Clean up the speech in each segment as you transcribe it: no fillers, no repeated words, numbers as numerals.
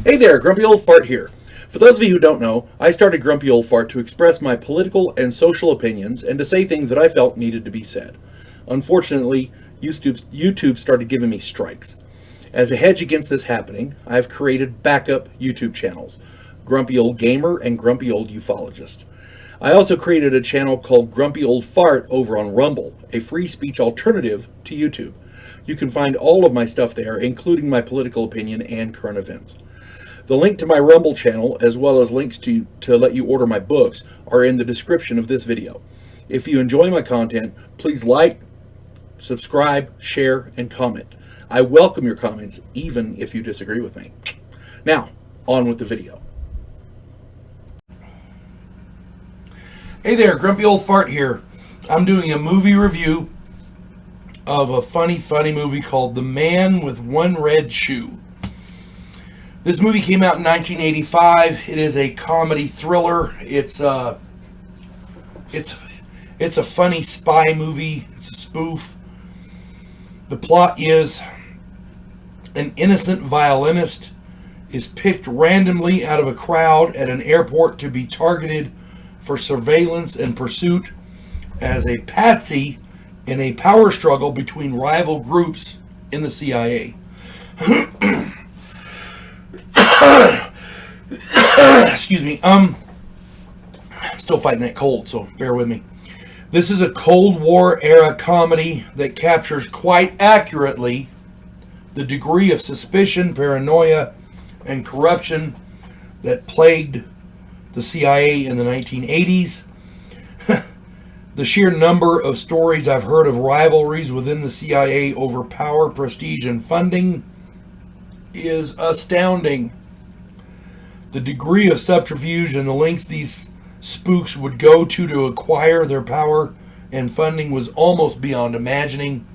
Hey there, Grumpy Old Fart here. For those of you who don't know, I started Grumpy Old Fart to express my political and social opinions and to say things that I felt needed to be said. Unfortunately, YouTube started giving me strikes. As a hedge against this happening, I've created backup YouTube channels, Grumpy Old Gamer and Grumpy Old Ufologist. I also created a channel called Grumpy Old Fart over on Rumble, a free speech alternative to YouTube. You can find all of my stuff there, including my political opinion and current events. The link to my Rumble channel, as well as links to let you order my books, are in the description of this video. If you enjoy my content, please like, subscribe, share, and comment. I welcome your comments, even if you disagree with me. Now, on with the video. Hey there, Grumpy Old Fart here. I'm doing a movie review of a funny movie called The Man with One Red Shoe. This movie came out in 1985. It is a comedy thriller. It's a funny spy movie. It's a spoof. The plot is an innocent violinist is picked randomly out of a crowd at an airport to be targeted for surveillance and pursuit as a patsy in a power struggle between rival groups in the CIA. Excuse me. I'm still fighting that cold, so bear with me. This is a Cold War era comedy that captures quite accurately the degree of suspicion, paranoia, and corruption that plagued the CIA in the 1980s. The sheer number of stories I've heard of rivalries within the CIA over power, prestige, and funding is astounding. The degree of subterfuge and the lengths these spooks would go to acquire their power and funding was almost beyond imagining.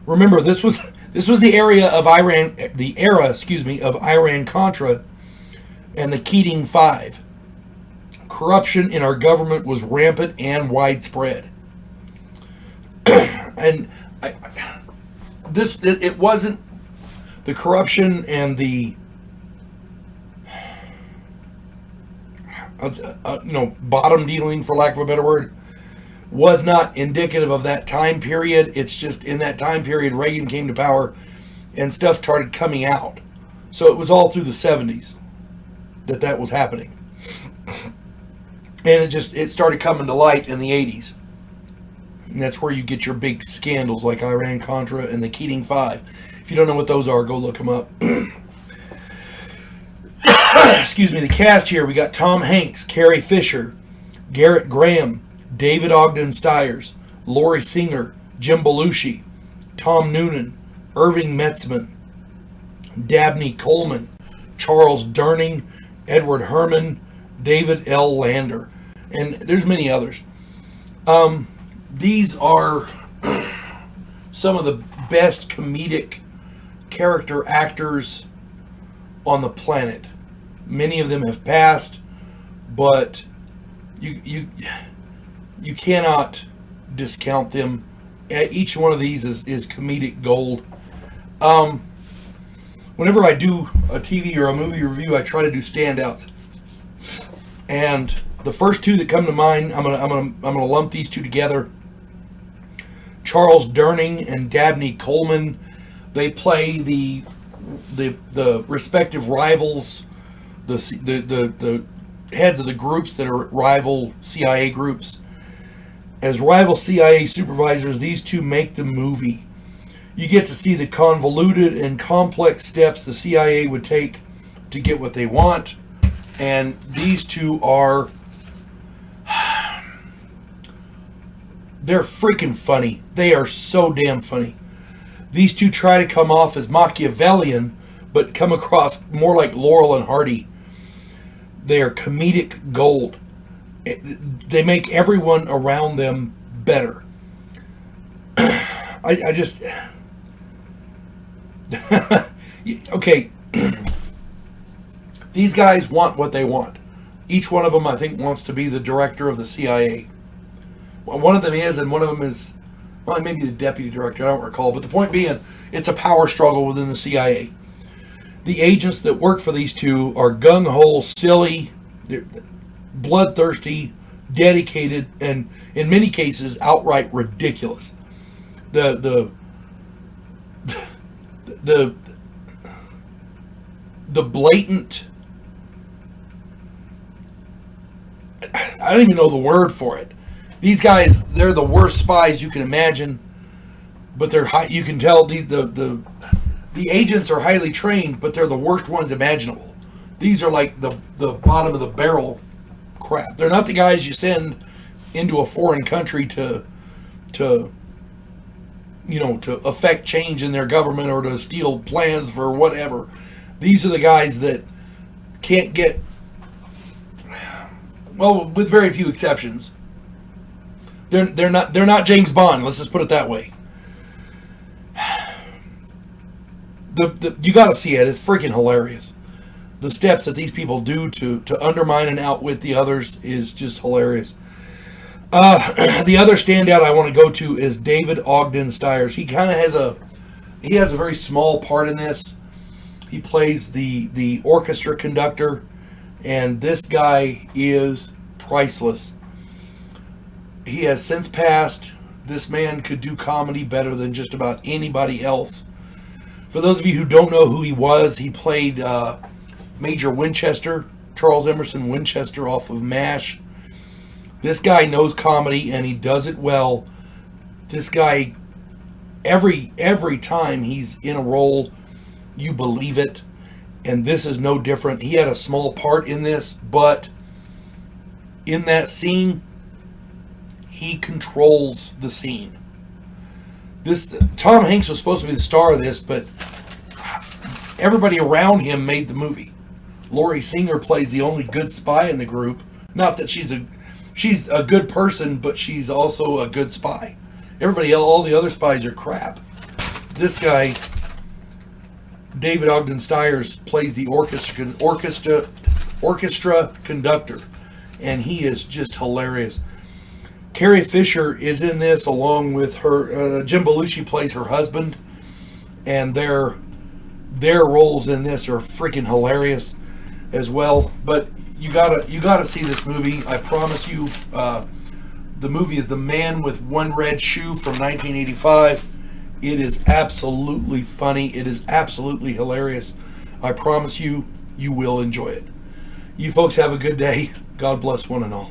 Remember, this was the era of Iran-Contra and the Keating Five. Corruption in our government was rampant and widespread. And it wasn't the corruption and the bottom dealing, for lack of a better word, was not indicative of that time period. It's just in that time period Reagan came to power and stuff started coming out. So it was all through the 70s that was happening. And it started coming to light in the 80s. And that's where you get your big scandals like Iran-Contra and the Keating Five. If you don't know what those are, go look them up. Excuse me, the cast here, we got Tom Hanks, Carrie Fisher, Garrett Graham, David Ogden Stiers, Lori Singer, Jim Belushi, Tom Noonan, Irving Metzman, Dabney Coleman, Charles Durning, Edward Herman, David L. Lander, and there's many others. These are some of the best comedic character actors on the planet. Many of them have passed, but you cannot discount them. Each one of these is comedic gold. Whenever I do a TV or a movie review, I try to do standouts. And the first two that come to mind, I'm gonna lump these two together. Charles Durning and Dabney Coleman. They play the respective rivals, the heads of the groups that are rival CIA groups. As rival CIA supervisors, these two make the movie. You get to see the convoluted and complex steps the CIA would take to get what they want. And these two are... they're freaking funny. They are so damn funny. These two try to come off as Machiavellian, but come across more like Laurel and Hardy. They are comedic gold. They make everyone around them better. I just... okay. These guys want what they want. Each one of them, I think, wants to be the director of the CIA. Well, one of them is, and one of them is, well, maybe the deputy director, I don't recall. But the point being, it's a power struggle within the CIA. The agents that work for these two are gung-ho, silly, they're bloodthirsty, dedicated, and in many cases outright ridiculous. The the the blatant, I don't even know the word for it. These guys, they're the worst spies you can imagine, but they're high, you can tell the agents are highly trained, but they're the worst ones imaginable. These are like the bottom of the barrel crap. They're not the guys you send into a foreign country to affect change in their government or to steal plans for whatever. These are the guys that can't get, well, with very few exceptions, they're not James Bond. Let's just put it that way. You got to see it. It's freaking hilarious. The steps that these people do to undermine and outwit the others is just hilarious. The other standout I want to go to is David Ogden Stiers. He kind of has a very small part in this. He plays the orchestra conductor, and this guy is priceless. He has since passed. This man could do comedy better than just about anybody else. For those of you who don't know who he was, he played Major Winchester, Charles Emerson Winchester off of MASH. This guy knows comedy and he does it well. This guy, every time he's in a role, you believe it. And this is no different. He had a small part in this, but in that scene, he controls the scene. Tom Hanks was supposed to be the star of this, but everybody around him made the movie. Lori Singer plays the only good spy in the group. Not that she's a good person, but she's also a good spy. Everybody else, all the other spies are crap. This guy, David Ogden Stiers, plays the orchestra conductor, and he is just hilarious. Carrie Fisher is in this along with her. Jim Belushi plays her husband, and their roles in this are freaking hilarious as well. But you gotta see this movie. I promise you. The movie is The Man with One Red Shoe from 1985. It is absolutely funny. It is absolutely hilarious. I promise you, you will enjoy it. You folks have a good day. God bless one and all.